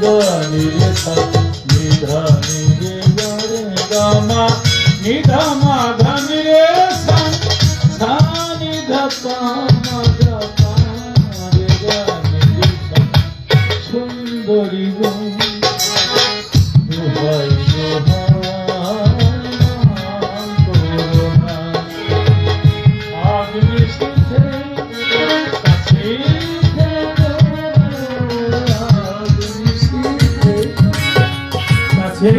নি রে সা নি ধা নি রে গা রে গা মা নি ধা মা ধা নি রে সা সা নি ধা পা মা ধা পা রে গা নি রে সা সুন্দরী গো দোহাই দোহাই করুণা আগ্নি সিদ্ধে কাছে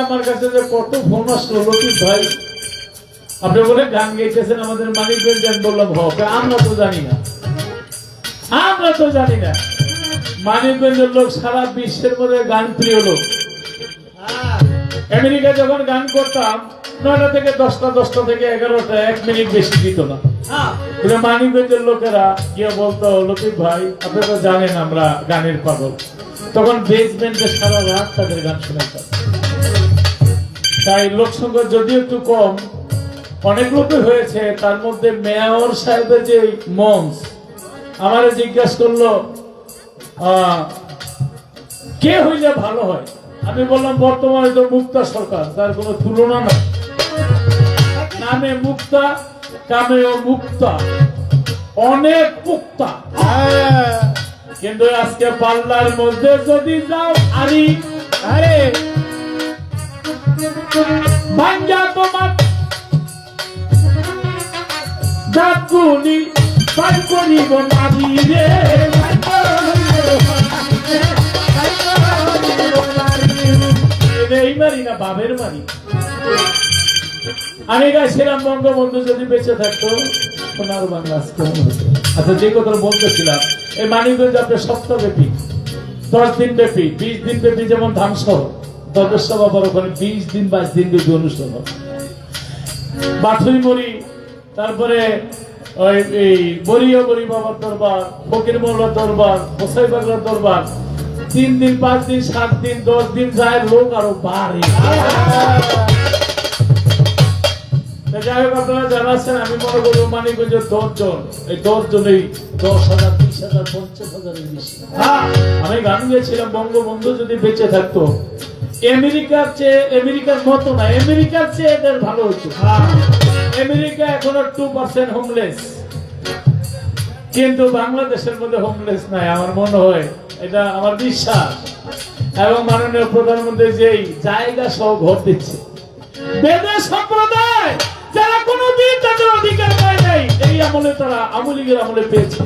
আমার কাছে যে কত ফোন আসলো, লতিফ ভাই আপনি বলে গান গাইতেছেন আমাদের মানিকগঞ্জ। আমি বললাম হবে, আমরা তো জানি না, আমরা তো জানি না। মানিকগঞ্জের লোক সারা বিশ্বের মধ্যে গান প্রিয় লোক। আমেরিকা যখন গান করতাম 9টা থেকে 10টা, 10টা থেকে 11টা, 1 মিনিট বেশি দিত না। মানিকগঞ্জের লোকেরা গিয়ে বলতো, লতিফ ভাই আপনি তো জানেন আমরা গানের পাগল। তখন বেসমেন্টে সারা রাত তাদের গান শোনাতাম। তাই লোক সংখ্যা যদিও একটু কম, অনেক লোকই হয়েছে। তার মধ্যে মেয়র সাহেবের যে মঞ্চ, আমারে জিজ্ঞাসা করলো কে হইলে ভালো হয়। আমি বললাম বর্তমানে তো মুক্তা সরকার, তার কোনো তুলনা না। নামে মুক্তা, কামেও মুক্তা, অনেক মুক্তা। কিন্তু আজকে পাল্লার মধ্যে যদি যাও আরে ভাঙ্গা তোমার দাঁতগুলি পার করিব নারী রে, এই মারি না বাবের মারি। আমি গাইছিলাম বঙ্গবন্ধু যদি বেঁচে থাকতো সোনার বাংলা কেমন হতো। আচ্ছা, যে কথা বলতেছিলাম, এই মানিকগঞ্জ আপনার সপ্তাহব্যাপী 10 দিন ব্যাপী 20 দিন ব্যাপী, যেমন ধামসর দরবেশ্বর বাবার ওখানে 20 দিন 22 দিন ব্যাপী অনুষ্ঠান হয়। বাথুরি মরি, তারপরে ওই এই বরিয়া বরি বাবার দরবার, ফকির মোল্লার দরবার, হোসাই বাগলার দরবার, 3 দিন 5 দিন 7 দিন 10 দিন যায়, লোক আরো বাড়ে। যাই হোক, আপনারা জানাচ্ছেন, আমি মনে করবো মানিকগঞ্জের 10 জন, এই 10 জনেই 10,000 20,000 50,000-এর বেশি। আমি গান গিয়েছিলাম বঙ্গবন্ধু যদি বেঁচে থাকতো, আমেরিকার মতো না, আমেরিকার চেয়ে এদের ভালো হতো। আমেরিকা এখনো 2% হোমলেস, কিন্তু বাংলাদেশের মধ্যে হোমলেস নাই আমার মনে হয়, এটা আমার বিশ্বাস। এবং মাননীয় প্রধানমন্ত্রী যেই জায়গা সহ ঘর দিচ্ছে, বেদের সম্প্রদায় যারা কোনদিন তাদের অধিকার পায় নাই, এই আমলে তারা আমলীগের আমলে পেয়েছে।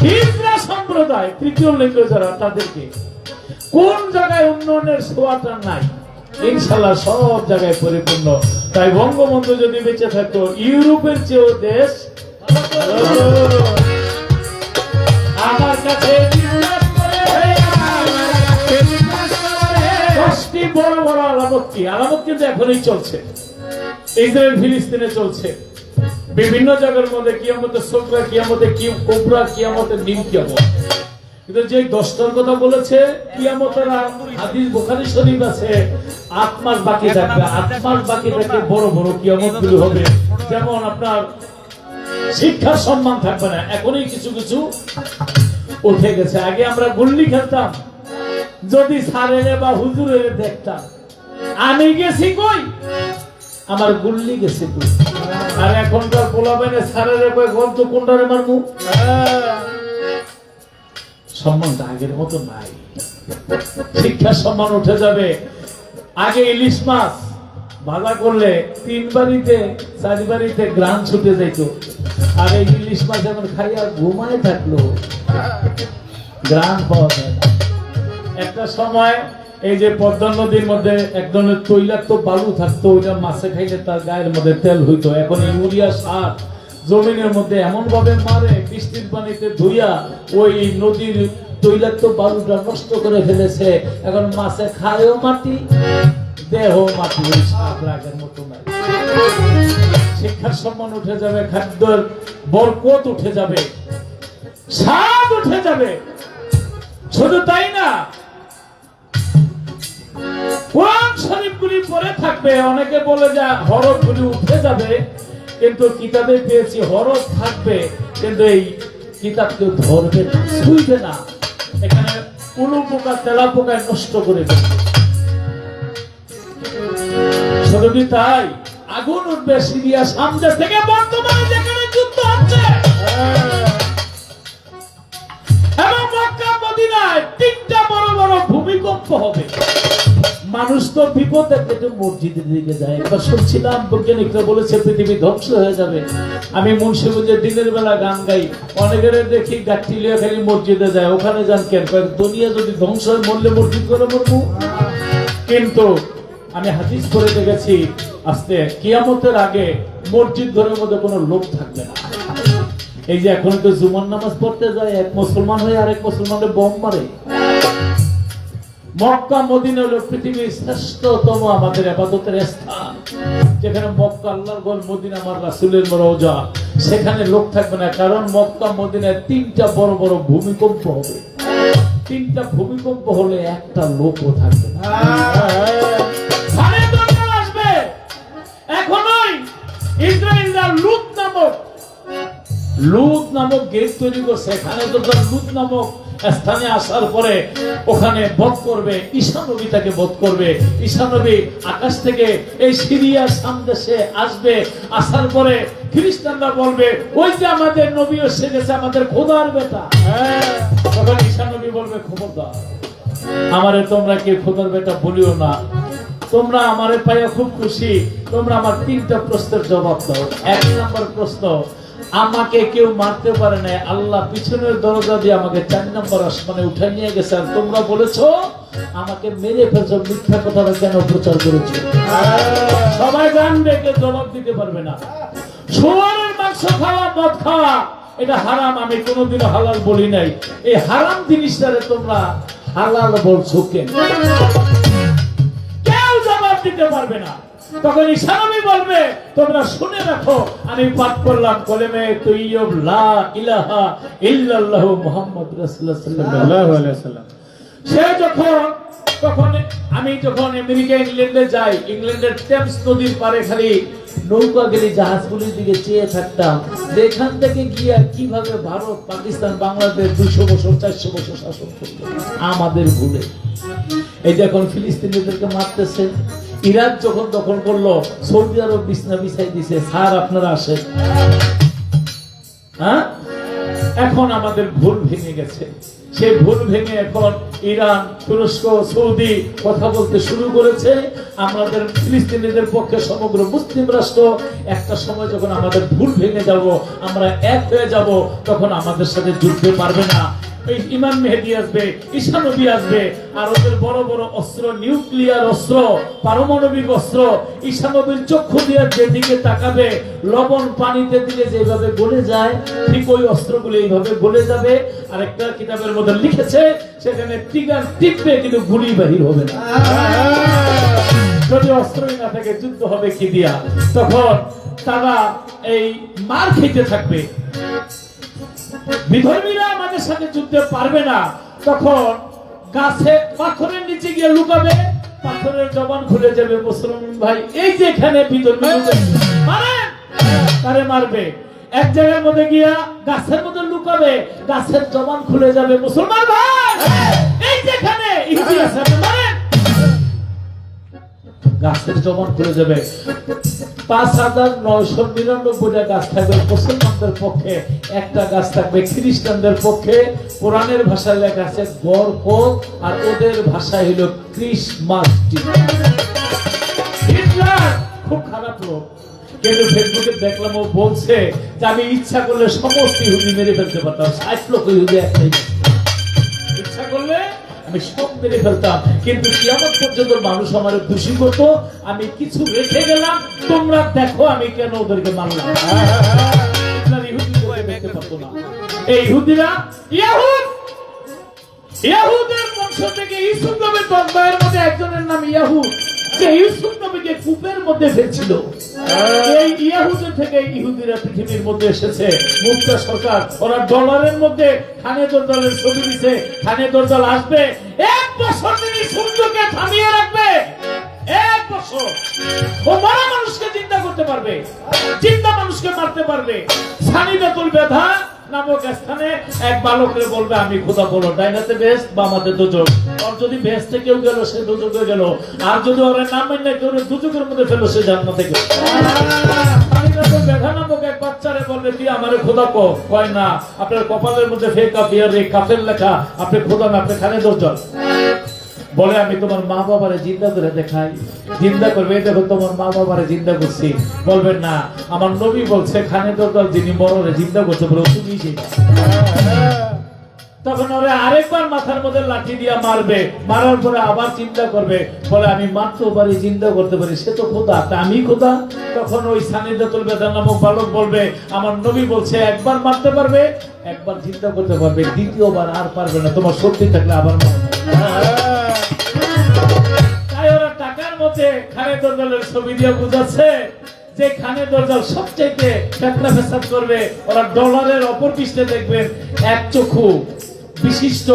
হিজড়া সম্প্রদায়, তৃতীয় লিঙ্গ যারা, তাদেরকে কোন জায়গায় উন্নয়নের ছোঁয়াটা নাই, ইনশাল্লাহ সব জায়গায় পরিপূর্ণ। তাই বঙ্গবন্ধু যদি বেঁচে থাকতো, ইউরোপের চেয়েও দেশ আমার কাছে বড় বড় আলামত কিন্তু এখনই চলছে। ইসরায়েল ফিলিস্তিনে চলছে, বিভিন্ন জায়গার মধ্যে কিয়ামতের সোকরা, কিয়ামতের কোবরা, কিয়ামতের নীল কিয়ামত। কিন্তু যে 10টার কথা বলেছে কিয়ামতের হাদিস বুখারী শরীফ আছে, 8 মাস বাকি থাকবে, 8 মাস বাকি থাকবে বড় বড় কিয়ামতগুলো হবে। যেমন আপনার শিক্ষার সম্মান থাকবে না, এখনই কিছু কিছু উঠে গেছে। আগে আমরা গুল্লি খেলতাম, যদি স্যারের বা হুজুরের দেখতাম, আমি গেছি কই, আমার গুল্লি গেছে কই। আর এখনকার পোলাবেনে স্যারের কই গন্ত কোনটারে মারমু, সম্মানটা আগের মতো নাই। শিক্ষার সম্মান উঠে যাবে। আগে ইলিশ মাছ ভাজা করলে 3 বাড়িতে 4 বাড়িতে গ্রাম ছুটে যাইত, আর এই ইলিশ মাছ এখন খাইয়া ঘুমায় থাকলো, গ্রাম পাওয়া যায় না। একটা সময় এই যে পদ্মা নদীর মধ্যে এক ধরনের তৈলাক্ত বালু থাকতো, ওইটা মাছে খাইলে তার গায়ের মধ্যে তেল হইতো। এখন ইউরিয়া সার জমিনের মধ্যে এমন ভাবে মারে, বৃষ্টির পানিতে ধুইয়া ওই নদীর তৈলাক্ত বালুটা নষ্ট করে ফেলেছে। এখন মাছে খায়ও মাটি, দেহ মাটি, ওই সাপ রাগের মতো নাই। শিক্ষার সম্মান উঠে যাবে, খাদ্যের বরকত উঠে যাবে, স্বাদ উঠে যাবে। শুধু তাই না, কোরআন শরীফগুলি পড়ে থাকবে। অনেকে বলে যে হরফগুলি উঠে যাবে, কিন্তু কিতাবে পেয়েছি হরফ থাকবে, কিন্তু এই কিতাব কেউ ধরবে না, ছুঁইবে না। এখানে উলু পোকা তেলা পোকায় নষ্ট করে দেবে। শুধু কি তাই, আগুন উঠবে সিরিয়া সামনে থেকে, বর্তমানে যেখানে যুদ্ধ হচ্ছে, এবং মক্কা মদিনায় 3টা বড় বড় ভূমিকম্প হবে। মানুষ তো বিপদ দেখতে মসজিদের দিকে যায়। একবার শুনছিলাম বৈজ্ঞানিকরা বলেছে পৃথিবী ধ্বংস হয়ে যাবে। আমি মুন্সিগঞ্জে দিনের বেলা গান গাই, অনেকের দেখি গাঠিলিয়া খালি মসজিদে যায়, ওখানে যান কেন? দুনিয়া যদি ধ্বংস হয়, মরলে মসজিদ করে মরবো। কিন্তু আমি হাদিস পড়ে দেখেছি আজকে কিয়ামতের আগে মসজিদ ঘরের মধ্যে কোনো লোক থাকবে না। এই যে এখন তো জুমার নামাজ পড়তে যায়, এক মুসলমান হয়ে আরেক মুসলমানের বোম মারে। মক্কা মদিনা হলো পৃথিবীর শ্রেষ্ঠতম আমাদের ইবাদতের স্থান, যেখানে মক্কা আল্লাহর ঘর, মদিনা আমার রাসূলের রওজা। সেখানে লোক থাকবে না, কারণ মক্কা মদিনায় 3টা বড় বড় ভূমিকম্প হবে। 3টা ভূমিকম্প হলে একটা লোকও থাকবে না। আসবে এখনই ইসরায়েলরা লুত নামক গেট তৈরি করছে। এখানে তো লুত নামক স্থানে আসার পরে ওখানে বধ করবে, ঈসা নবী তাকে বধ করবে। ঈসা নবী আকাশ থেকে এই সিরিয়া সামদেশে আসবে। আসার পরে খ্রিস্টানরা বলবে, ওই যে আমাদের নবী এসে গেছে, আমাদের খোদার বেটা। তখন ঈসা নবী বলবে, খবরদার, আমারে তোমরা কি খোদার বেটা বলিও না। তোমরা আমারে পাইয়া খুব খুশি, তোমরা আমার 3টা প্রশ্নের জবাব দাও। 1 নম্বর প্রশ্ন, আমাকে কেউ মারতে পারে না, আল্লাহ পিছনের দরজা দিয়ে আমাকে 4 নম্বর আসমানে উঠাই নিয়ে গেছে, আর তোমরা বলেছো আমাকে মেরে ফেলছো, মিথ্যা কথাটা কেন প্রচার করেছো? সবাই জানবে, কেউ জবাব দিতে পারবে না। শুয়োরের মাংস খাওয়া, মদ খাওয়া এটা হারাম, আমি কোনোদিনও হালাল বলি নাই। এই হারাম জিনিসটারে তোমরা হালাল বলছো কেন? কেউ জবাব দিতে পারবে না। তখন ঈসা নবী বলবে, তোমরা শুনে রাখো, আমি পাঠ করলাম কলেমে তৈয়ব লা ইলাহা ইল্লাল্লাহু মুহাম্মাদুর রাসূলুল্লাহ সাল্লাল্লাহু আলাইহি ওয়াসাল্লাম। সে তখন আমি যখন আমেরিকা ইংল্যান্ডে যাই, ইংল্যান্ডের টেমস নদীর পারে খালি নৌকা গেলে জাহাজগুলির দিকে চেয়ে থাকতাম, এখান থেকে গিয়া কিভাবে ভারত, পাকিস্তান, বাংলাদেশ 200 বছর 400 বছর শাসন করলো আমাদের ভুলে। এই যে এখন ফিলিস্তিনিদেরকে মারতেছে, ইরাক যখন দখল করলো, সৌদি আরব বিছনা বিছাই দিছে, স্যার আপনারা আসেন। হ্যাঁ, এখন আমাদের ভুল ভেঙে গেছে। সেই ভুল ভেঙে এখন ইরান, তুরস্ক, সৌদি কথা বলতে শুরু করেছে আমাদের ফিলিস্তিনিদের পক্ষে। সমগ্র মুসলিম রাষ্ট্র একটা সময় যখন আমাদের ভুল ভেঙে যাব, আমরা এক হয়ে যাব, তখন আমাদের সাথে যুদ্ধে পারবে না। এই ইমাম মেহেদী আসবে, ঈসা নবী আসবে, আর ওদের বড় বড় অস্ত্র, নিউক্লিয়ার অস্ত্র, পারমাণবিক অস্ত্র, ঈসা নবীর চক্ষু দিয়ে যেদিকে তাকাবে, লবণ পানিতে দিলে যেভাবে গলে যায়, ঠিক ওই অস্ত্রগুলো এইভাবে গলে যাবে। আর একটা কিতাবের মধ্যে লিখেছে, সেখানে টিগার টিপবে কিন্তু গুলি বাহির হবে না। যদি অস্ত্রই না থাকে, যুদ্ধ হবে কি দিয়া? তখন তারা এই মার খেতে থাকবে, বিধর্মীরা আমাদের সাথে যুদ্ধে পারবে না। তখন গাছে পাথরের নিচে গিয়ে লুকাবে, পাথরের জবান খুলে যাবে। মুসলমান ভাই, এই যে এখানে বিধর্মী তারে মারবে, এক জায়গার মধ্যে গিয়া গাছের মধ্যে লুকাবে, গাছের জবান খুলে যাবে। মুসলমান ভাই, এই যেখানে ইহুদি আছে, গাছের জবান খুলে যাবে। 5999টা গাছ থাকবে মুসলমানদের পক্ষে, একটা গাছ থাকবে খ্রিস্টানদের পক্ষে। কোরআনের ভাষায় লেখা আছে বরকত, আর ওদের ভাষায় হলো ক্রিসমাস ট্রি। হিটলার খুব খারাপ লোক, কিন্তু ফেসবুকে দেখলাম ও বলছে যে আমি ইচ্ছা করলে সমস্ত ইহুদি মেরে ফেলতে পারতাম। 60 লক্ষ ইহুদি একটাই, ইচ্ছা করলে আমি সব মেরে ফেলতাম, কিন্তু কিয়ামত পর্যন্ত মানুষ আমার দোষী করতো। আমি কিছু রেখে গেলাম, তোমরা দেখো আমি কেন ওদেরকে মারলাম। এই ইহুদিরা ইয়াহুদের বংশ থেকে ইউসুফ নবীর 10 ভাইয়ের মধ্যে একজনের নাম ইয়াহুদ, যে ইউসুফ নবীকে কূপের মধ্যে ফেলছিল। এই ইয়াহুদের থেকে ইহুদিরা পৃথিবীর মধ্যে এসেছে। মুক্তা সরকার ওরা ডলারের মধ্যে খানে দরদালের ছবি দিছে। খানে দরদাল আসবে, 1 বছর তিনি সূর্যকে থামিয়ে রাখবে। 1 বছর ও মারা মানুষকে চিন্তা করতে পারবে, চিন্তা মানুষকে মারতে পারবে। সানিদাতুল বেদা নামক স্থানে এক বালকরে বলবে, আমি খোদা বলো, ডাইনাতে বেহেশত, বামাতে দোজখ। আর যদি বেহেশতে কেউ গেল, সে দোজখে গেল, আর যদি ওর নাম মানে কেউ দোজখের মধ্যে ফেল, সে জান্নাতে গেল। সানিদাতুল বেদা নামক এক বাচ্চারে বলবে, তুই আমারে খোদা কয় না, আপনার কপালের মধ্যে ফে কাফিয়ার এই কাফের লেখা, আপনি খোদা না, আপনি খানে দরজল। বলে, আমি তোমার মা বাবারে জিন্দা করে দেখাই। জিন্দা করবে, দেখো তোমার মা বাবারে জিন্দা করছি। বলবেন না, আমার নবী বলছে খানে দরদাল যিনি মরণে জিন্দা করতে, বলে তুমি সেই। তখন ওরে আরেকবার মাথার মধ্যে লাঠি দিয়া মারবে, মারার পরে আবার চিন্তা করবে, বলে আমি মারতেও পারি, চিন্তা করতে পারি, সে তো খোদা, তা আমি খোদা। তখন ওই সানিদাতুল বেদান নামক বালক বলবে, আমার নবী বলছে একবার মারতে পারবে, একবার চিন্তা করতে পারবে, দ্বিতীয়বার আর পারবে না, তোমার শক্তি থাকলে আবার মারবে। তাই ওরা টাকার মধ্যে খানে দরজালের ছবি দিয়ে বুঝাচ্ছে যে খানে দরজাল সবচেয়ে ফেতনা ফেসাদ করবে। ওরা ডলারের অপর পৃষ্ঠে দেখবেন এক চক্ষু বিশিষ্ট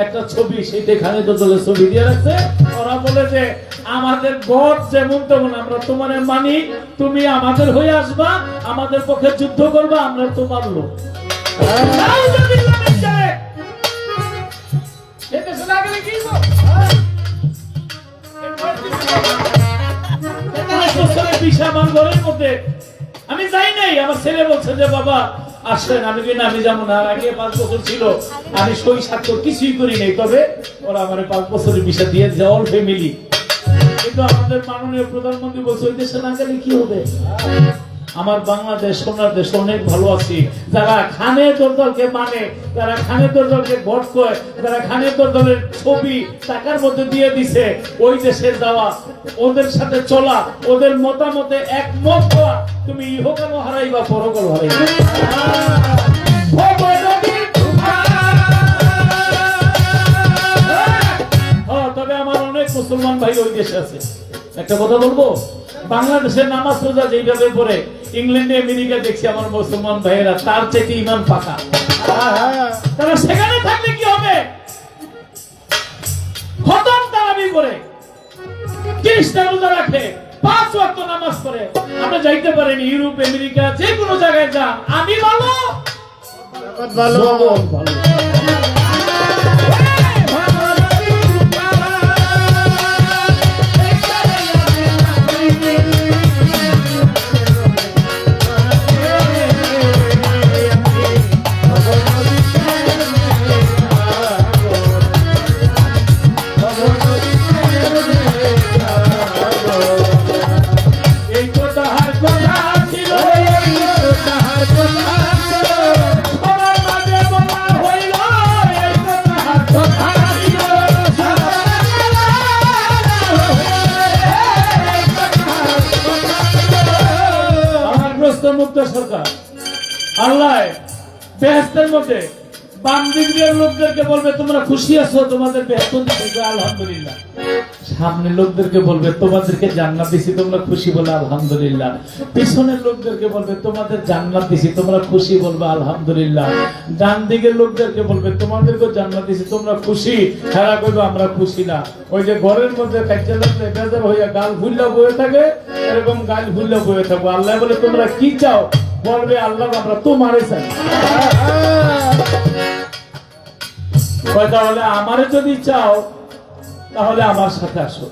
একটা ছবি, সেইটা খানে দরজালের ছবি দিয়ে রাখছে। ওরা বলে যে আমাদের গড যেমন তেমন, আমরা তোমার মানি, তুমি আমাদের হয়ে আসবা, আমাদের পক্ষে যুদ্ধ করবা, আমরা তোমার লোক। আমি যাই নাই, আমার ছেলে বলছে যে বাবা আসলেন, আমি কিনা আমি যেমন আর আগে 5 বছর ছিল, আমি সই স্বাক্ষর কিছুই করি নাই, তবে ওরা আমার 5 বছরের ভিসা দিয়ে অল ফ্যামিলি। কিন্তু আমাদের মাননীয় প্রধানমন্ত্রী বলছে ওই দেশে না গেলে কি হবে? আমার বাংলাদেশ সোনার দেশ অনেক ভালো আছি। যারা খানে দরদলকে মানে, যারা খানে দরদলকে ভোট করে, যারা খানে দরদলের ছবি টাকার মধ্যে দিয়ে দিছে, ওই দেশে যাওয়া, ওদের সাথে চলা, ওদের মতামতে একমত হওয়া, তুমি ইহকাল হারাইবা, পরকাল হারাইবা। তবে আমার অনেক মুসলমান ভাই ওই দেশে আছে। একটা কথা বলবো, বাংলাদেশের নামাজ রোজা যেইভাবে পড়ে, ইংল্যান্ডে আমেরিকা দেখছি আমার মুসলমান ভাইয়েরা তার চেয়ে ইমান পাকা। তারা সেখানে থাকলে কি হবে? খতম তারাবি করে, 30টা রোজা রাখে, 5 ওয়াক্ত নামাজ পড়ে। আমরা যাইতে পারিনি ইউরোপ আমেরিকা যে কোনো জায়গায় যান, আমি ভালো ভালো ভালো। মুক্ত সরকার আল্লাহ বেহেশতের মধ্যে বাম দিকের লোকদেরকে বলবে তোমরা খুশি আছো, তোমাদের বেহেশত দিয়েছে, আলহামদুলিল্লাহ। সামনের লোকদেরকে বলবে তোমাদেরকে জান্নাত দিছি, তোমরা খুশি বলে আলহামদুলিল্লাহ। পিছনের লোকদেরকে বলবে তোমাদের জান্নাত দিছি, তোমরা খুশি বলবে আলহামদুলিল্লাহ। ডান দিকের লোকদেরকে বলবে তোমাদেরকে জান্নাত দিছি, তোমরা খুশি, হেরা কইবে আমরা খুশি না। ওই যে ঘরের মধ্যে কাইচা লাগলে বেজার হইয়া গাল ভুল্লা বয়ে থাকে, এরকম গাল ভুল্লা বয়ে থাকবো। আল্লাহ বলে তোমরা কি চাও? বলবে আল্লাহ আমরা তোমারে চাই। তাহলে আমারে যদি চাও তাহলে আমার সাথে আসো,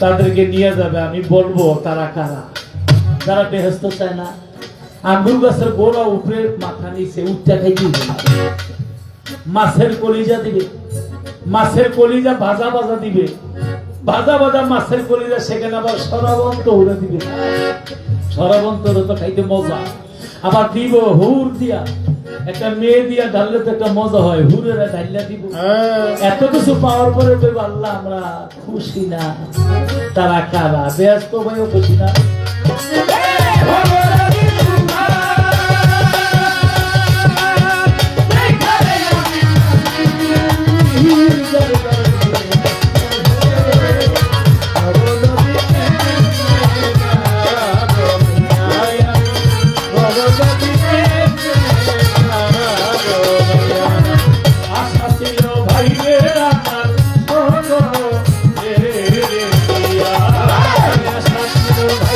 তাদেরকে নিয়ে যাবে। আমি বলবো তারা কারা, যারা বেহেশত চায় না। আঙ্গুর গাছের গোড়া উপরে মাথা নিচে উচ্চা খাইতে মাছের কলিজা দিবে, মাছের কলিজা ভাজা ভাজা দিবে, ভাজা ভাজা মাছের কলিজা, সেখানে আবার সরাবন্ত উড়ে দিবে। সরাবন্ত তো খাইতে মজা। আবার দিব হুর দিয়া, একটা মেয়ে দিয়া ঢাললে তো একটা মজা হয়, হুরেরা ঢাইলা দিব। এত কিছু পাওয়ার পরে বলবো আল্লাহ আমরা খুশি না। তারা কারা? ব্যস্ত ভাইও খুশি না।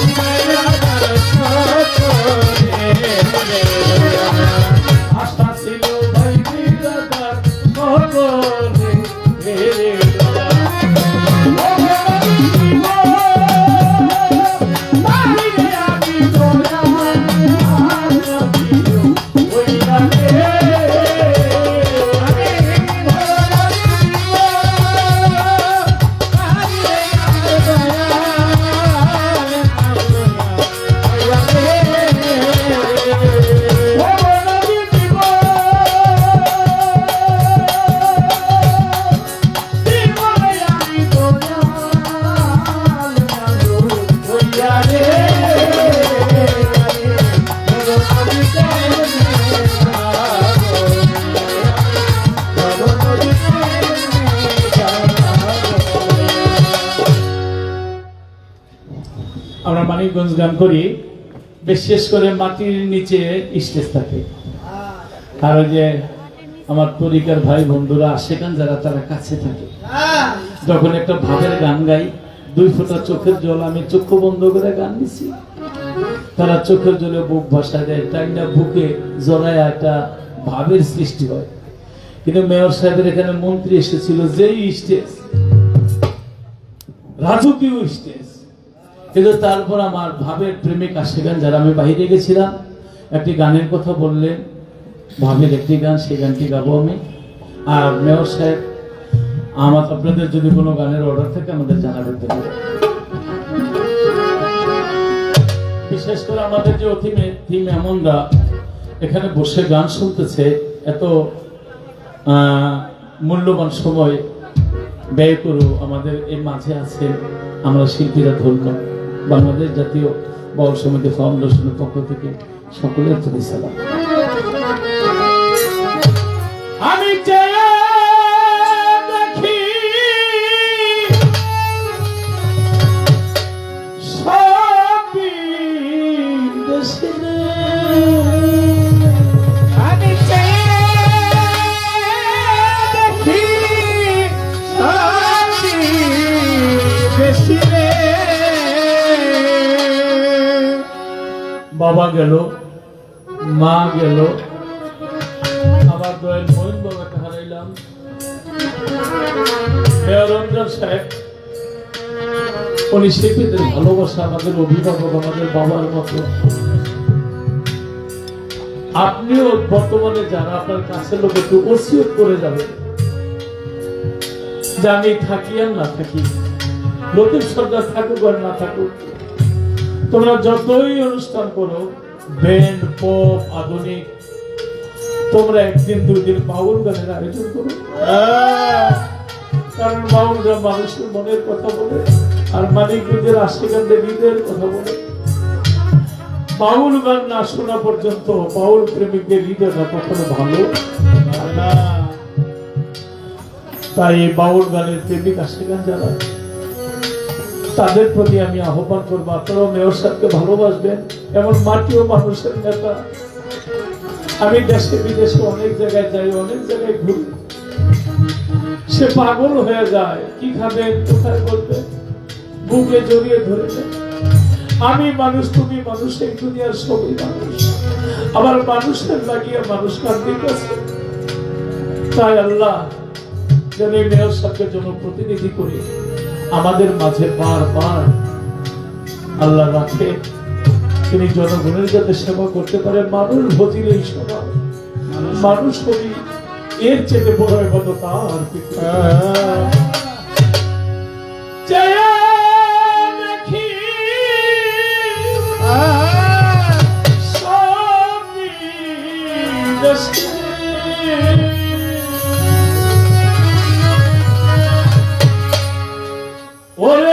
ভাই আমরা মানিকগঞ্জ গান করি, বিশেষ করে মাটির নিচে স্টেজ থাকে। আর ওই যে আমার তরিকার ভাই বন্ধুরা সেখান যারা তারা কাছে থাকে, যখন একটা ভাবের গান গাই, 2 ফোঁটা চোখের জল, আমি চক্ষু বন্ধ করে গান দিছি, তারা চোখের জলে বুক ভাসা দেয়, তাই না বুকে জড়ায় একটা ভাবের সৃষ্টি হয়। কিন্তু মেয়র সাহেবের এখানে মন্ত্রী এসেছিল, যেই স্টেজ রাজকীয় স্টেজ, কিন্তু তারপর আমার ভাবের প্রেমিক আশিকান যারা, আমি বাইরে গেছিলাম, একটি গানের কথা বললেন, ভাবের একটি গান, সেই গানটি গাবো আমি। আর মেয়র সাহেব, আপনাদের যদি কোনো গানের অর্ডার থাকে আমাদের জানাবেন। বিশেষ করে আমাদের যে থিম এমনরা এখানে বসে গান শুনতেছে, এত মূল্যবান সময় ব্যয় করো আমাদের এই মাঝে আছে, আমরা শিল্পীরা ধন্য। বাংলাদেশ জাতীয় বাউল সমিতি ফাউন্ডেশনের পক্ষ থেকে সকলের প্রতি সালাম। আমি দেখি সবই দেশে, আমি দেখি সবই দেশে। বাবা গেল, মা গেল, আবার দয়াল মহিন বাবাকে হারাইলাম। মেয়র রঞ্জন সাহেব, উনি শিল্পীদের ভালোবাসা, আমাদের অভিভাবক, আমাদের বাবার মতো। আপনিও বর্তমানে যারা আপনার কাছের লোক, একটু ওসিয়ত করে যাবেন যে আমি থাকি আর না থাকি, লতিফ সরকার থাকুক আর না থাকুক, তোমরা যতই অনুষ্ঠান করো, ব্যান্ড, পপ, আধুনিক, তোমরা 1-2 দিন বাউল গানের আয়োজন করো। কারণ বাউলরা মানুষের মনের কথা বলে, আর মানিকগঞ্জের আশিকানদের হৃদয়ের কথা বলে। বাউল গান না শোনা পর্যন্ত বাউল প্রেমিকদের হৃদয়টা কখনো ভালো না। তাই এই বাউল গানের প্রেমিক আশিকান যারা, তাদের প্রতি আমি আহ্বান করবো, আপনারাও মেয়র সাহেবকে ভালোবাসবেন। এমন মাটিও মানুষের নেতা। আমি দেশে বিদেশে অনেক জায়গায় যাই, অনেক জায়গায় ঘুরি, সে পাগল হয়ে যায়, কি খাবেন, কোথায় বলবেন, বুকে জড়িয়ে ধরে যায়। আমি মানুষ, তুমি মানুষ, এই দুনিয়ার সবই মানুষ, আবার মানুষের লাগিয়ে মানুষ কান্দিতেছে। তাই আল্লাহ যেন এই মেয়র সাহেবকে জনপ্রতিনিধি করে আমাদের মাঝে বারবার আল্লাহ রাখে, তিনি জনগণের যাতে সেবা করতে পারে। মানুষ ভজির এই সভা, মানুষ কবি, এর চেয়ে বড় কথা তার ওরে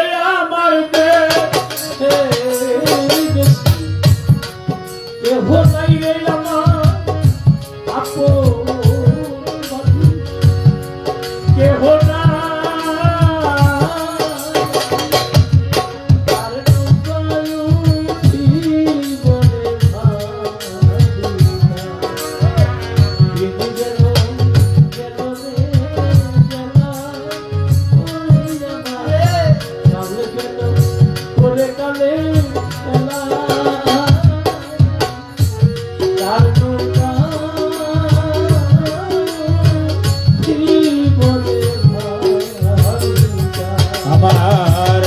আমার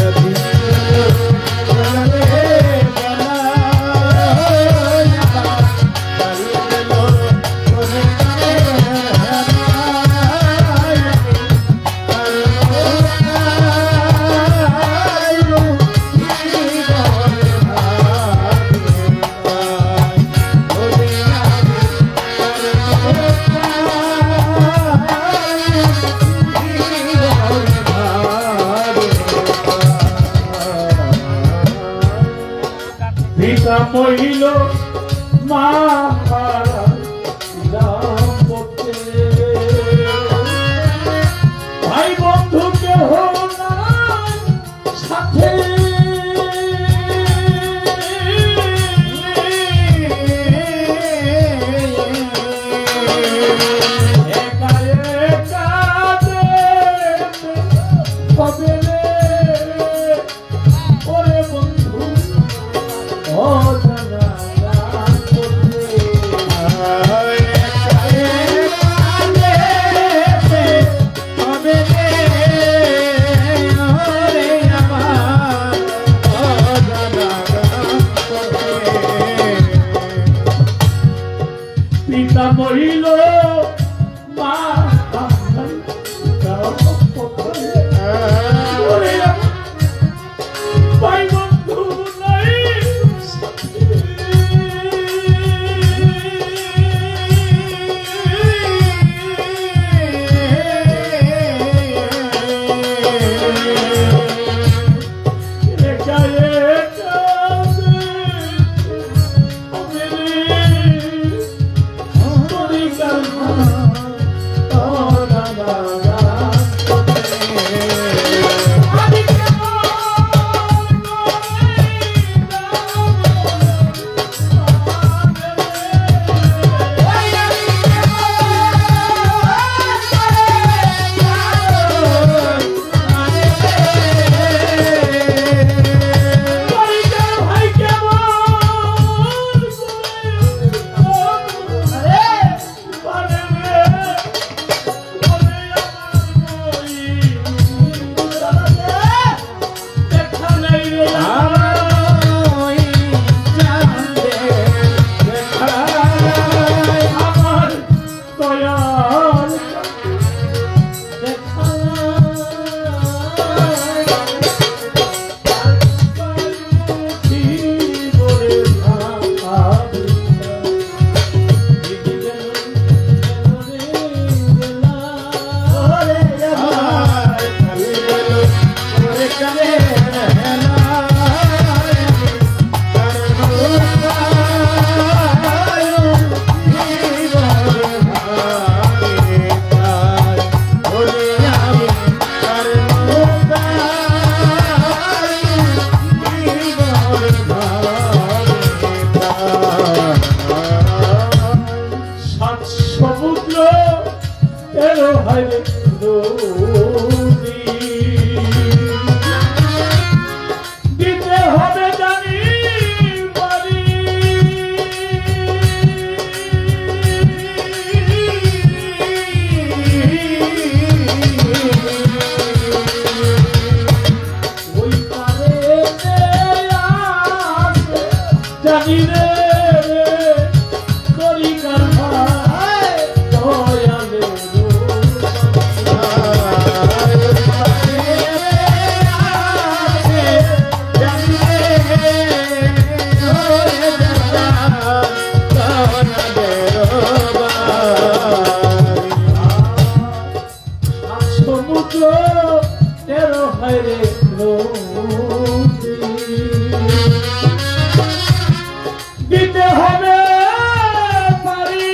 মহিল মা ভাই বন্ধু কেহ সাথে জানি রে তরিকার ভাই দয়ালে সমুদ্র তেরো হাইরে দিতে হবে পারি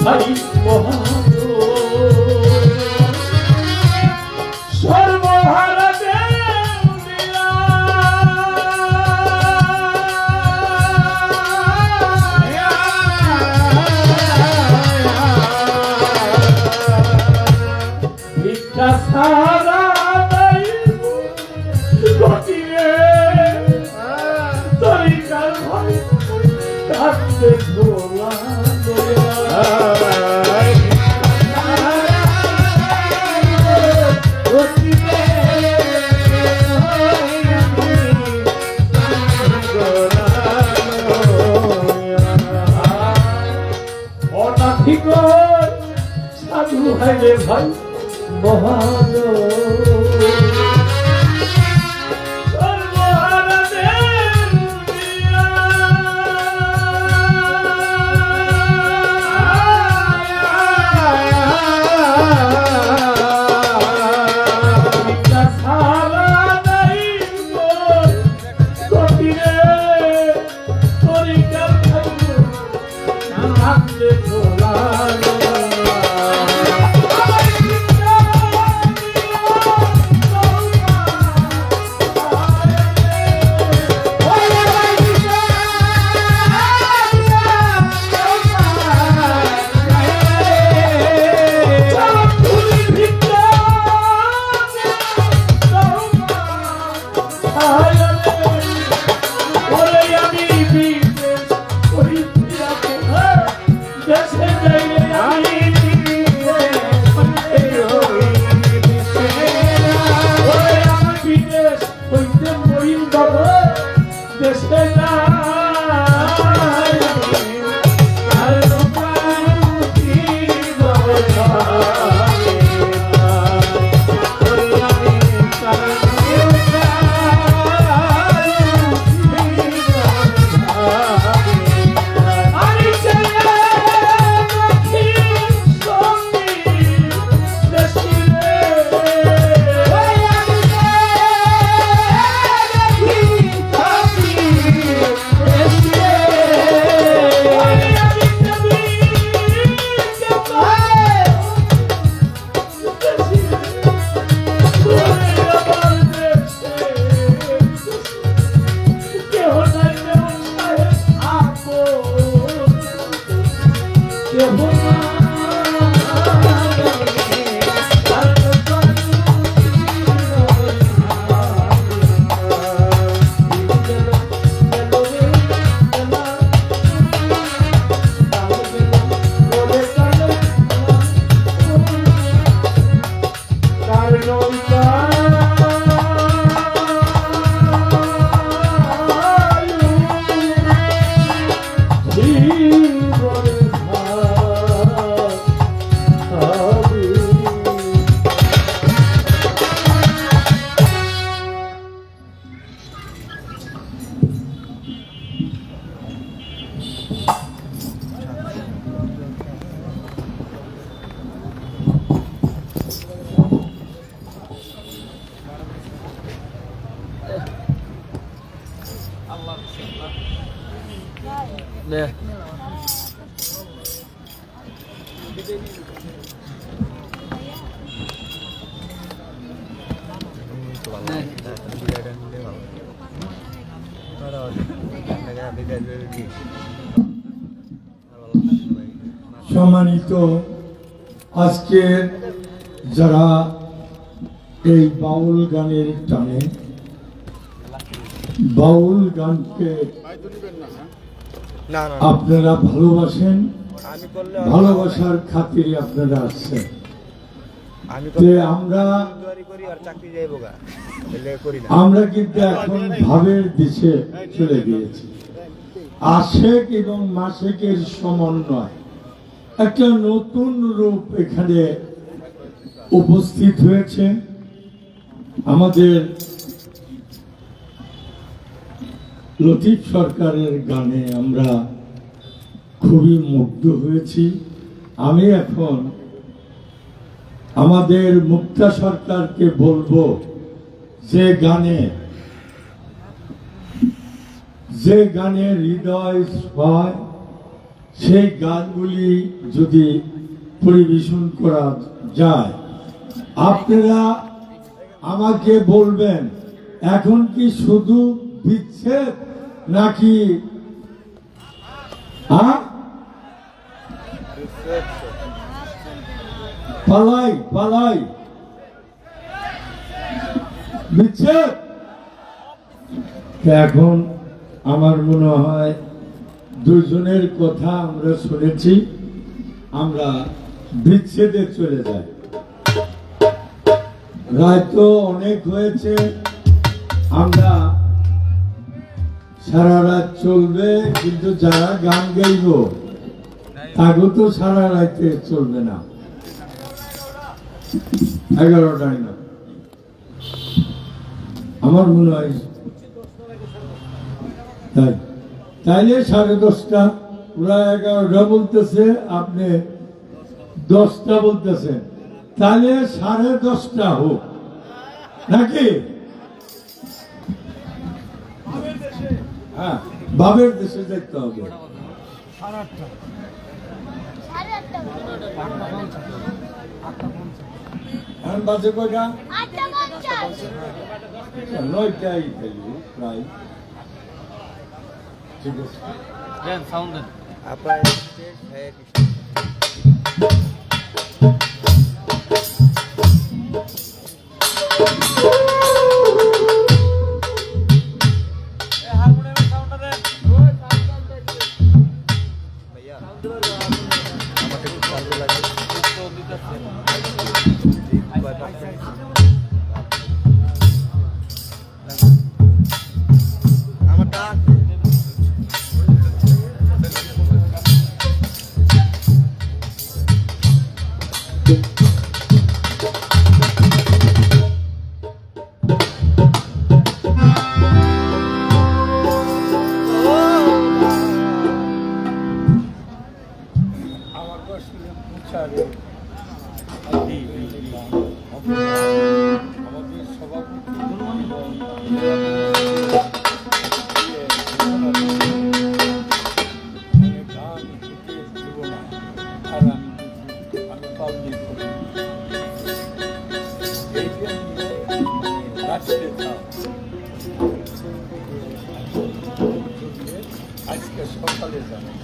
ভাই সর্বহারা দেউলিয়া ভিক্ষা সারা নাই গতিরে তরিকার ভাই কাঁদতে ভোলা সাধু হাইরে ভাই মহাজ বলে ভাবি। সম্মানিত আজকের যারা এই বাউল গানের টানে বাউল গানকে আপনারা ভালোবাসেন, ভালোবাসার খাতিরে আপনারা আসছেন। আমরা কিন্তু এখন ভাবের দিশে চলে গিয়েছি। আশেক এবং মাসেকের সমন্বয় একটা নতুন রূপ এখানে উপস্থিত হয়েছে। আমাদের লতিফ সরকারের গানে আমরা খুবই মুগ্ধ হয়েছি। আমি এখন আমাদের মুক্তা সরকারকে বলবো যে গানে হৃদয় হয় সেই গানগুলি যদি পরিবেশন করা যায়, আপনারা আমাকে বলবেন এখন কি শুধু বিচ্ছেদ নাকি পালাই পালাই বিচ্ছেদ? এখন আমার মনে হয় দুজনের কথা আমরা শুনেছি, আমরা বিচ্ছেদে চলে যাই। রায় তো অনেক হয়েছে, আমরা সারা রাত চলবে, কিন্তু যারা গান গাইব তাকে তো সারা রাতে চলবে না, 11টায় না। আমার মনে হয় তাইলে 10:30, ওরা 11টা বলতেছে, আপনি 10টা বলতেছেন, তাহলে 10:30 হোক নাকি? হ্যাঁ, বাবের দেশে দেখতে হবে। বাজে কয়টা? 9টাই প্রায়। ঠিক আছে, আমাদের আজকে সকালে জানাই।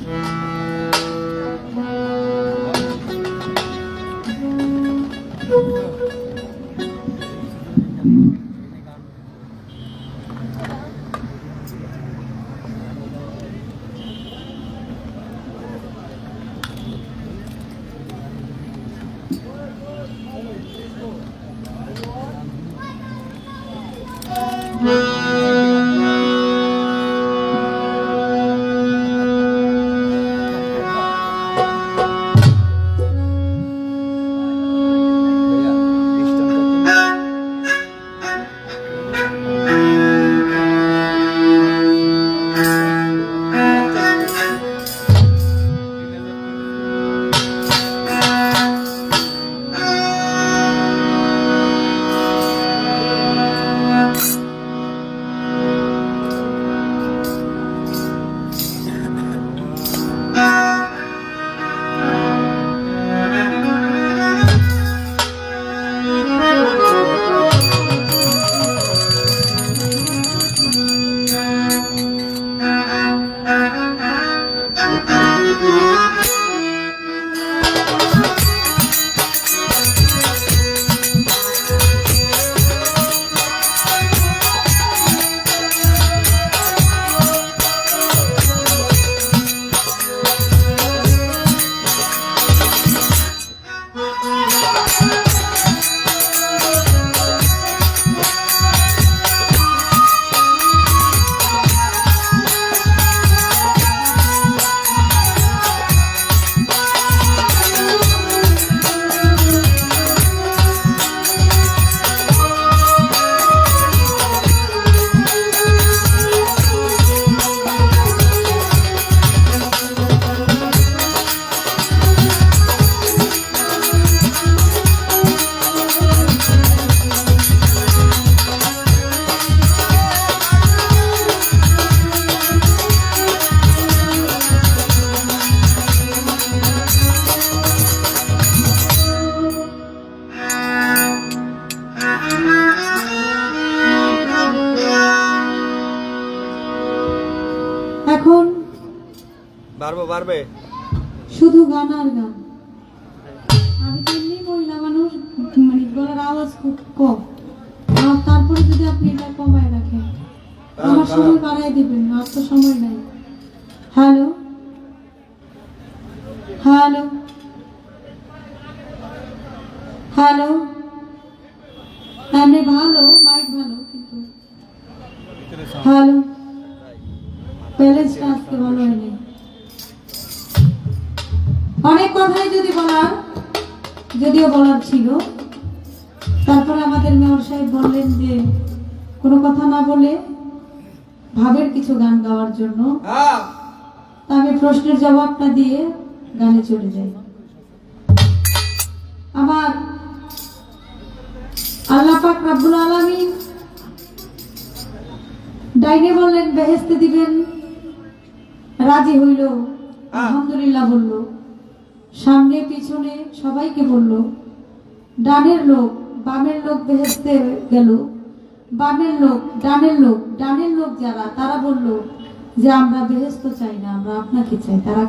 এখন বাড়বে শুধু গান আর গান। আমি তো এমনি মহিলা মানুষ, মানে গলার আওয়াজ খুব কম, আর তারপরে যদি আপনি এটা কমায় রাখেন আমার সময় বাড়াই দিবেন, আর তো সময় নাই। হ্যালো হ্যালো হ্যালো, এমনি ভালো, মাইক ভালো, কিন্তু হ্যালো ব্যালেন্সটা আজকে ভালো হয়নি। অনেক কথাই যদিও বলার ছিল, তারপরে আমাদের মেয়র সাহেব বললেন যে কোনো কথা না বলে ভাবের কিছু গান গাওয়ার জন্য। তা আমি প্রশ্নের জবাবটা দিয়ে গানে চলে যাই। আমার আল্লাহ পাক রব্বুল আলামিন ডাইনে বললেন বেহেশতে দিবেন, রাজি হইল, আলহামদুলিল্লাহ বলল। সামনে পিছনে সবাইকে বলল, ডানের লোক বামের লোক বেহেশতে গেল, বামের লোক ডানের লোক যারা, তারা বলল যে আমরা বেহেশত চাই না, আমরা আপনাকে চাই। তারা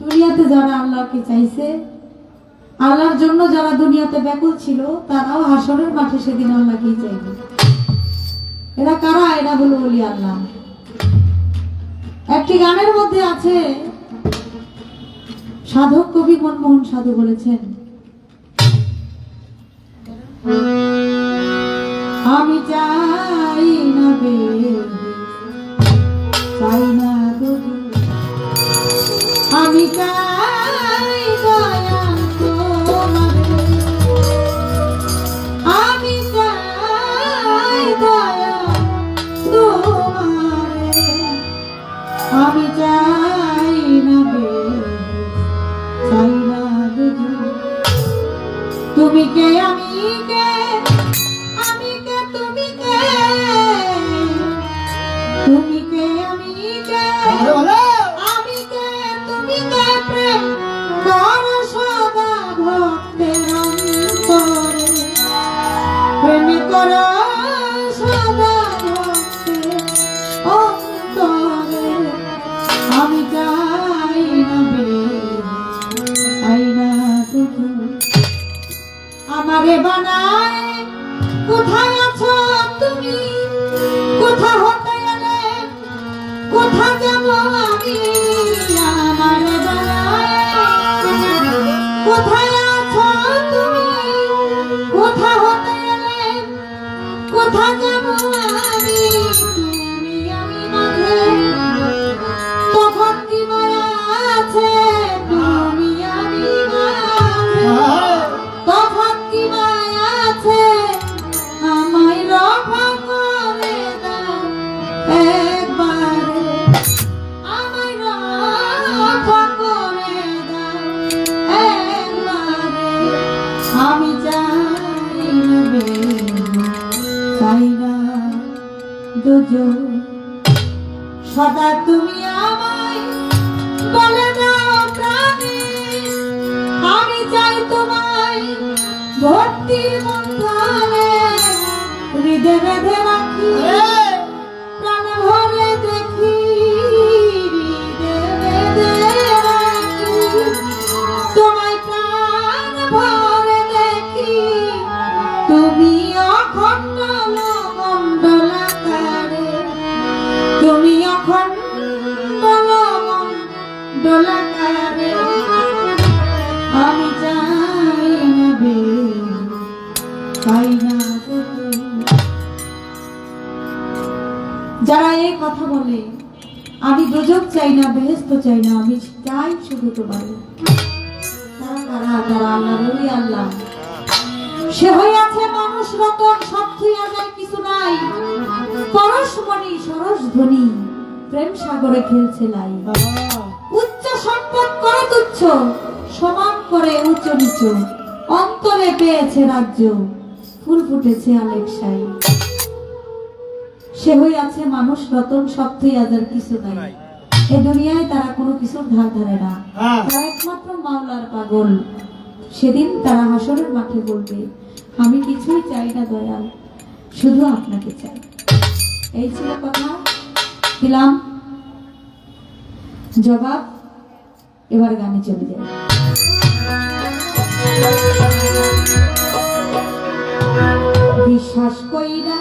দুনিয়াতে যারা আল্লাহকে চাইছে, আল্লাহর জন্য যারা দুনিয়াতে ব্যাকুল ছিল, তারাও হাসরের মাঠে সেদিন আল্লাহকেই চাইবে। এরা কারা? এরা হলো ওলি আল্লাহ। একটি গানের মধ্যে আছে, সাধক কবি মনমোহন সাধু বলেছেন, আমি চাই না চাই না আমি চাই দয়া তোমারে, আমি চাই দয়া তোমারে, আমি চাই না চাই না তুমি কে আমি কে, আমি কে তুমি কে, তুমি কে আমি কে, আমি কে তুমি কে, প্রেম কর সদা ভক্তের অন্তরে, প্রেম কর সদা ভক্তের অন্তরে, আমি চাই না চাই না আমারে বানায় কোথায় আছো তুমি, কোথা হতে গেলে কোথা যাব আমি, আমারে বানায় কোথায় আছো তুমি, কোথা হতে গেলে কোথা যাব আমি, তুমি আমি মাঝে তখন কি মায়া আছে, তুমি আমি মাঝে তখন কি মায়া আছে, আমায় রক্ষা করে দাও একবারে, আমায় রক্ষা করে দাও একবারে, আমি চাই না দুজন, সদা তুমি আমায় বলে দাও প্রাণে, আমি চাই তোমায় ভক্তি বন্ধনে, হৃদয় বেঁধে রাখি প্রাণ ভরে দেখি, হৃদয় বেঁধে রাখি তোমায় প্রাণ ভরে দেখি, তুমি অখণ্ড মণ্ডলাকারে, তুমি অখণ্ড মণ্ডলাকারে, আমি চাই না চাই না। যারা এই কথা বলে আমি দোজখ চাই না, বেহেশত চাই না, আমি চাই শুধু তোমারে, তারা কারা? তারা আল্লাহর ওলি আল্লাহ। সে হইয়াছে মানুষ রতন, সব থুইয়া যায় কিছু নাই, পরশমণি সরস ধ্বনি, প্রেম সাগরে খেলছে লাই, উচ্চ সম্পদ করে তুচ্ছ, সমান করে উচ্চ নিচ, অন্তরে পেয়েছে রাজ্য, ফুল ফুটেছে আলেকসাই। সে হইয়াছে মানুষ রতন, সব থুইয়া যার কিছু নাই। এই দুনিয়ায় তারা কোনো কিছুর ধার ধারে না, তারা একমাত্র মাওলার পাগল। সেদিন তারা হাসরের মাঠে বলবে, আমি কিছুই চাই না দয়াল, শুধু আপনাকে চাই। এই ছিল কথা। দিলাম জবাব। এবার গানে চলে যাই। বিশ্বাস কইরা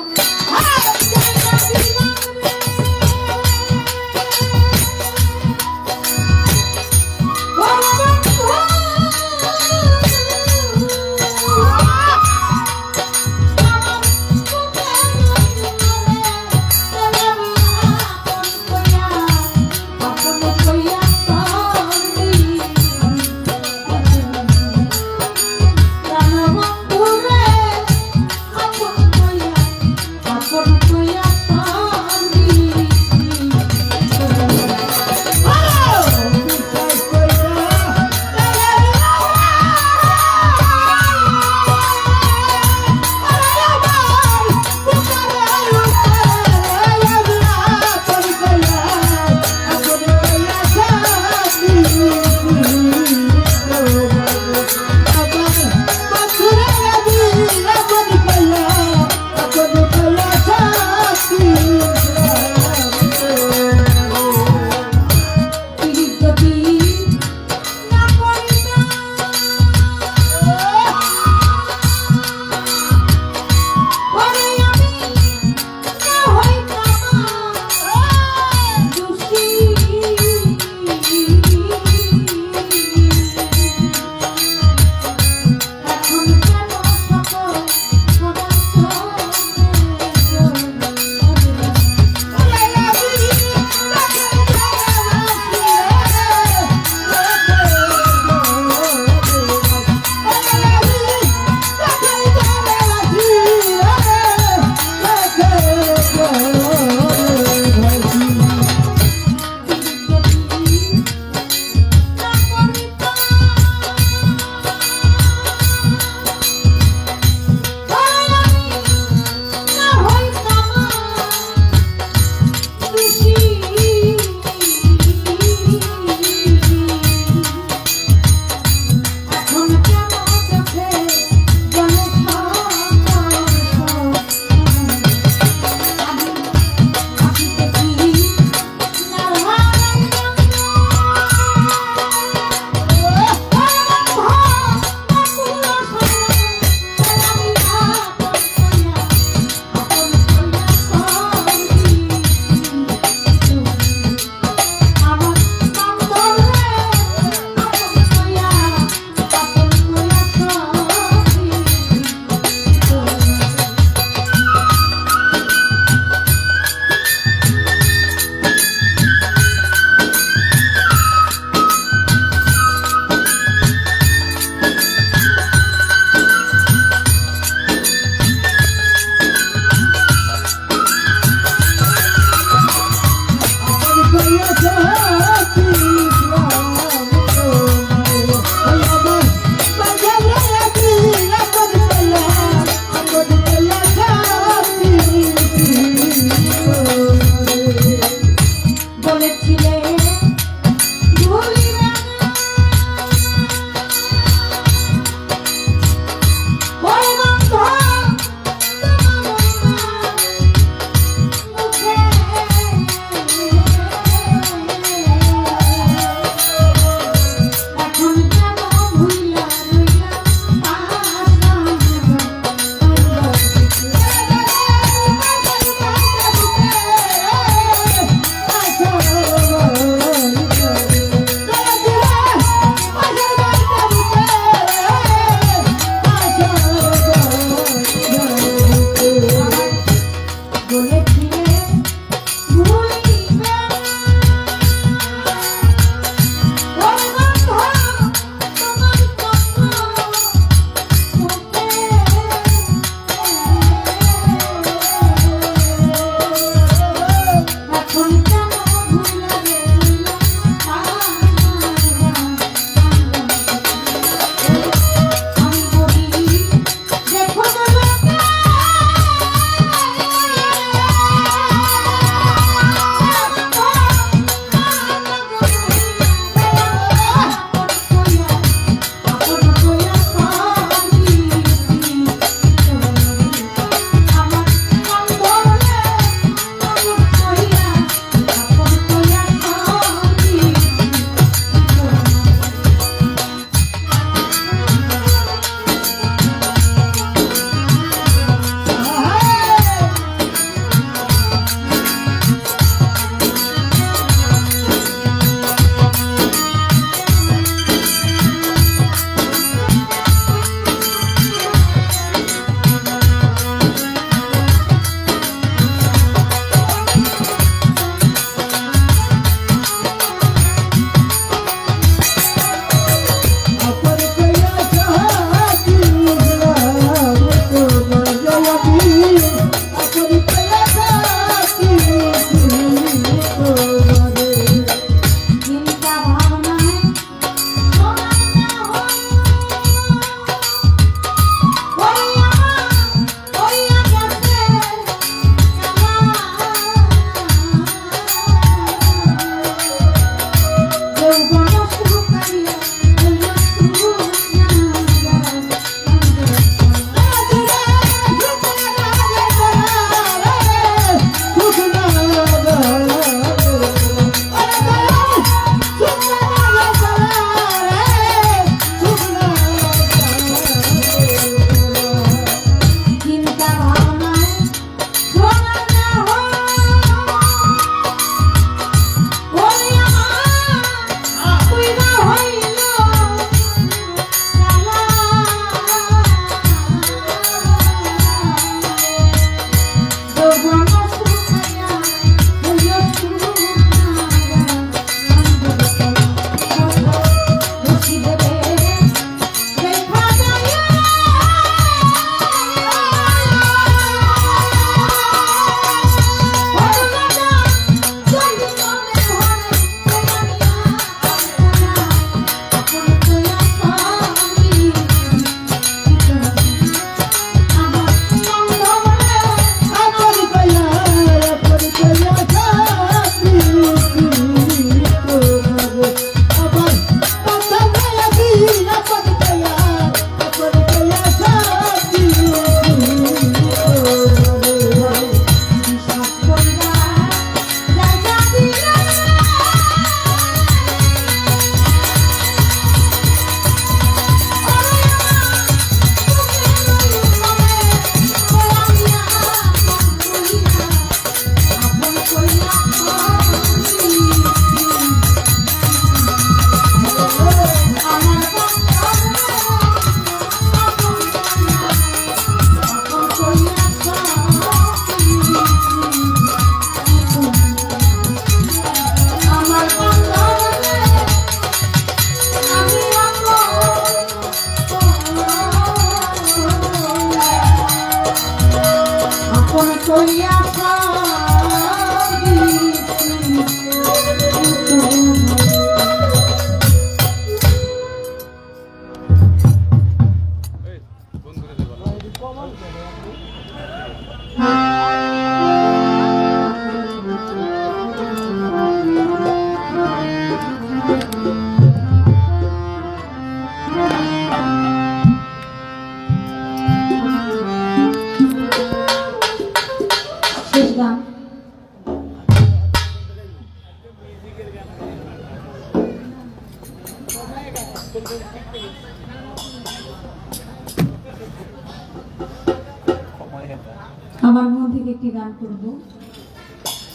আমার মন থেকে একটি গান করব।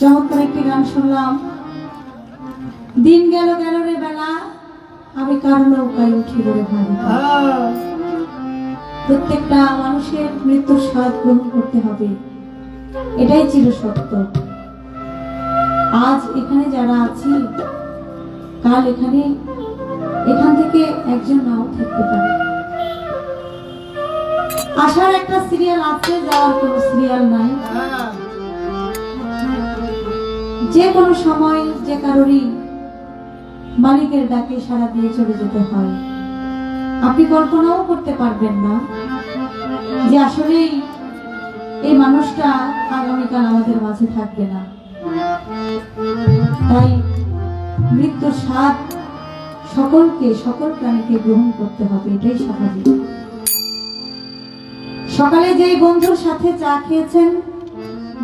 চমৎকার একটি গান শুনলাম। দিন গেল গেল রে বেলা, আমি কার নৌকায় উঠি রে ভাই। প্রত্যেকটা মানুষের মৃত্যুর স্বাদ গ্রহণ করতে হবে, এটাই চির সত্য। আজ এখানে যারা আছি, কাল এখান থেকে একজন নাও থাকতে পারে। আসার একটা সিরিয়াল আছে, যাওয়ার কোনো সিরিয়াল নাই। যে কোনো সময় যে কারোরই মালিকের ডাকে সাড়া দিয়ে চলে যেতে হয়। আপনি কল্পনাও করতে পারবেন না যে আসলেই এই মানুষটা আগামীকাল আমাদের মাঝে থাকবে না। তাই মৃত্যুর স্বাদ সকল প্রাণীকে গ্রহণ করতে হবে, এটাই স্বাভাবিক। সকালে যেই বন্ধুর সাথে চা খেয়েছেন,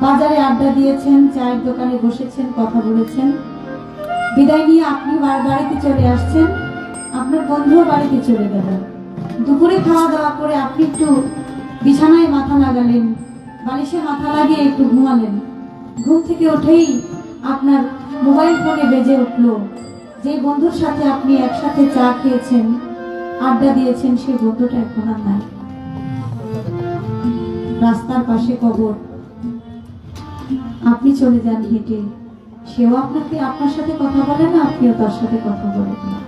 বাজারে আড্ডা দিয়েছেন, চায়ের দোকানে বসেছেন, কথা বলেছেন, বিদায় নিয়ে আপনি বাড়িতে চলে আসছেন, আপনার বন্ধুও বাড়িতে চলে গেলেন। দুপুরে খাওয়া দাওয়া করে আপনি একটু বিছানায় মাথা লাগালেন, বালিশে মাথা লাগিয়ে একটু ঘুমালেন। ঘুম থেকে উঠেই আপনার মোবাইল ফোনে বেজে উঠলো। যে বন্ধুর সাথে আপনি একসাথে চা খেয়েছেন, আড্ডা দিয়েছেন, সেই বন্ধুটা এখন আর নাই। রাস্তার পাশে কবর, আপনি চলে যান হেঁটে, সেও আপনার সাথে কথা বলে না, আপনিও তার সাথে কথা বলেন না।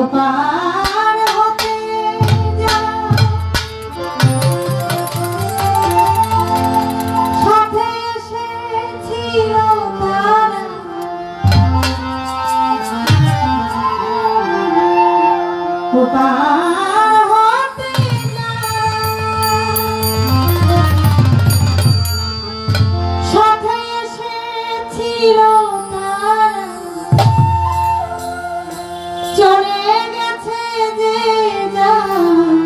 ওপার হতে যাও, সাথে এসেছিল তারা, ওপার হতে যাও, সাথে এসেছিল তারা, চলে গেছে যে যার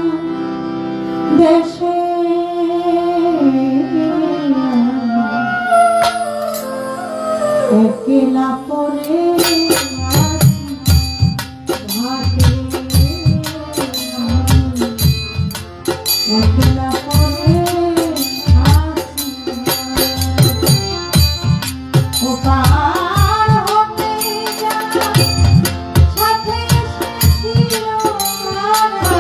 দেশে। একলা পড়ে আছি ঘাটে, একলা পড়ে আছি ওপার হতে যাও, সাথে এসেছিল তারা,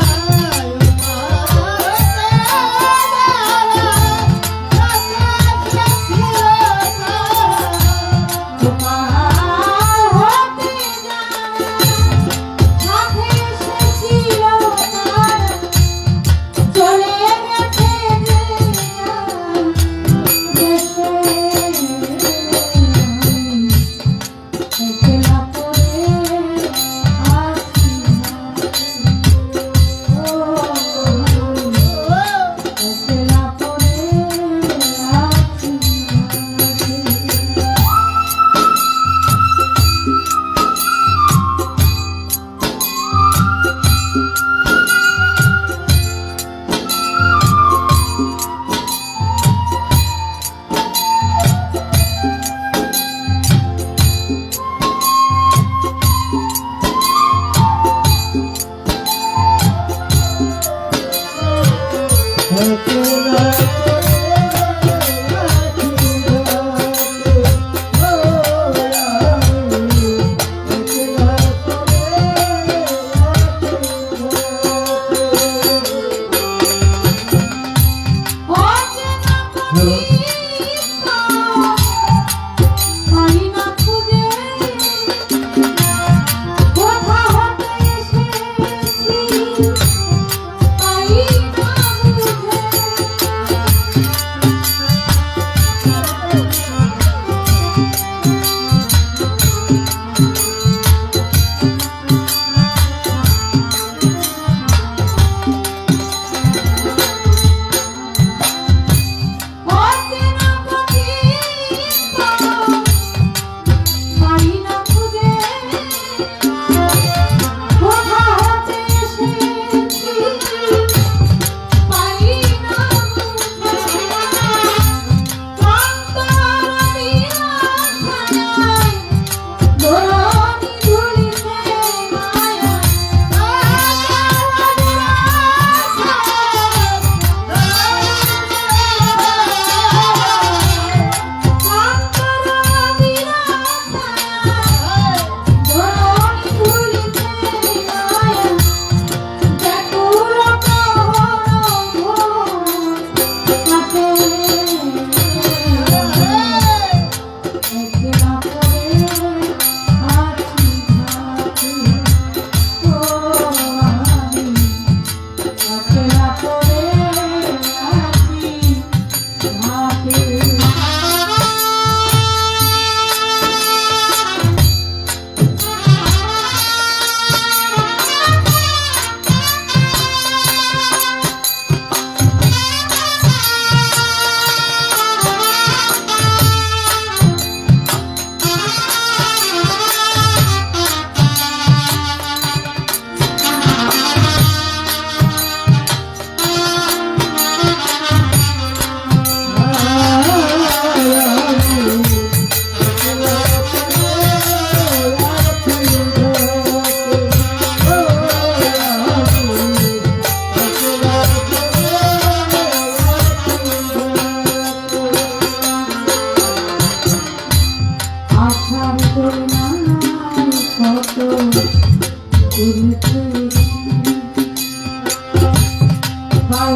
ওপার হতে যাও, সাথে এসেছিল তারা, চলে গেছে যে যার দেশে। একলা পড়ে আছি একলা পড়ে আছি।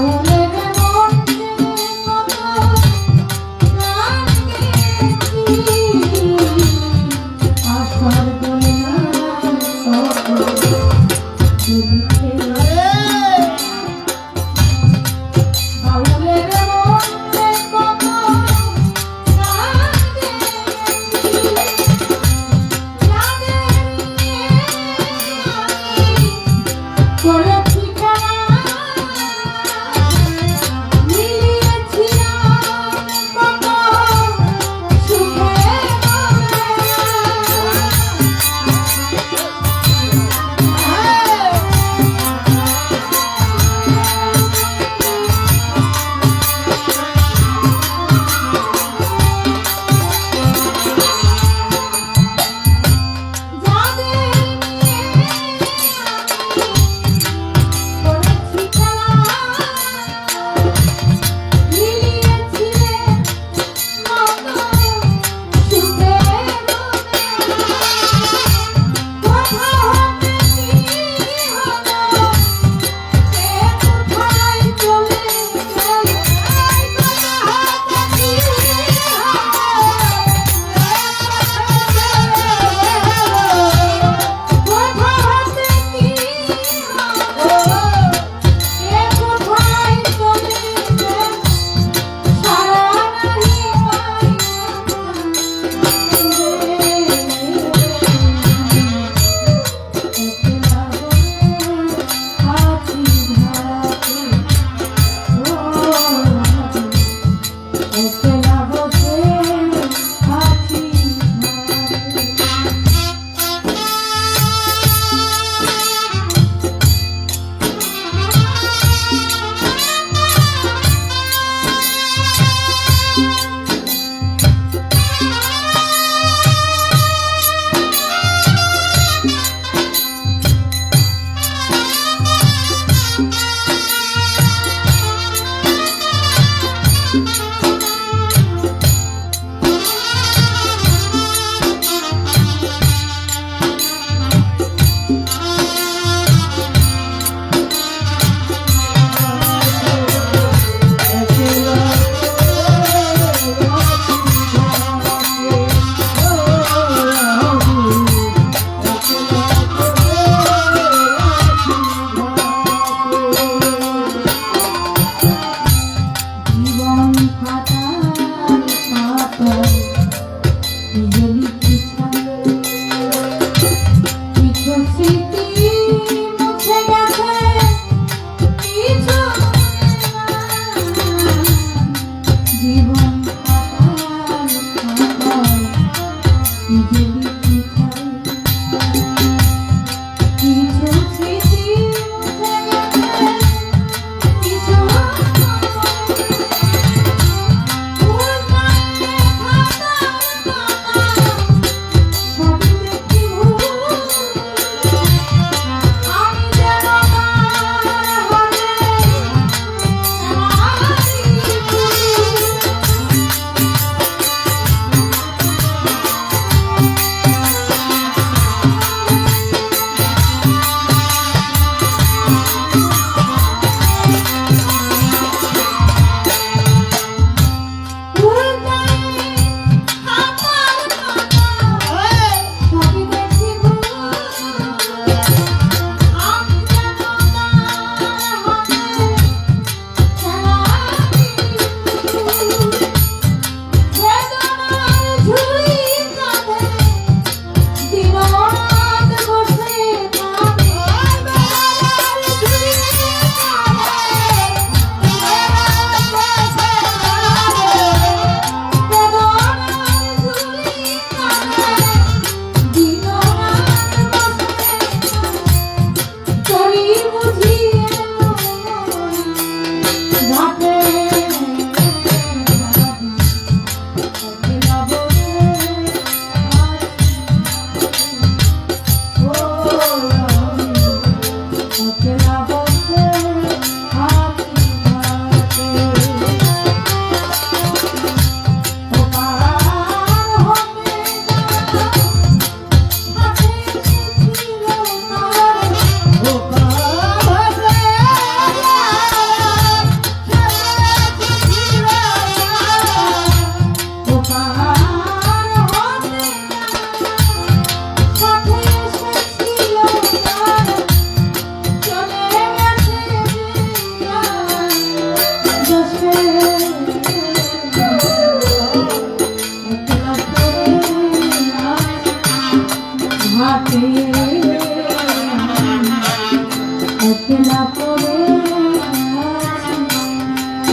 বাউলের মনে কত গান গেয়েছি, আশার দোলনায় কত দুঃখে। বাউলের মনে কত গান গেয়েছি, যাদের নিয়ে আমি করেছি খেলা,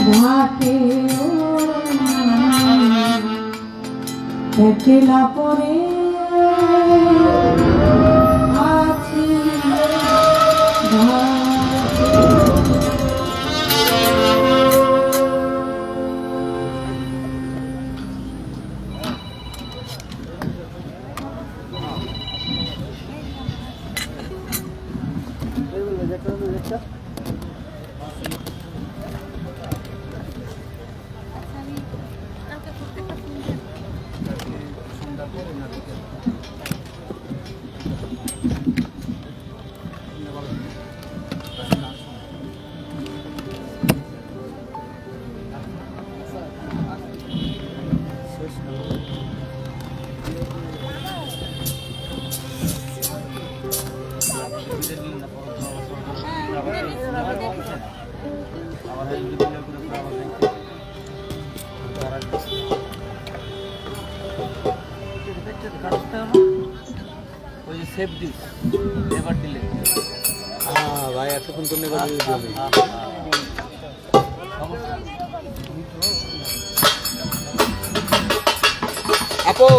ঘাটে একলা পরে আছি ঘাটে। ওই যে সেভ দিস এবার দিলে ভাই এতক্ষণ করে আপু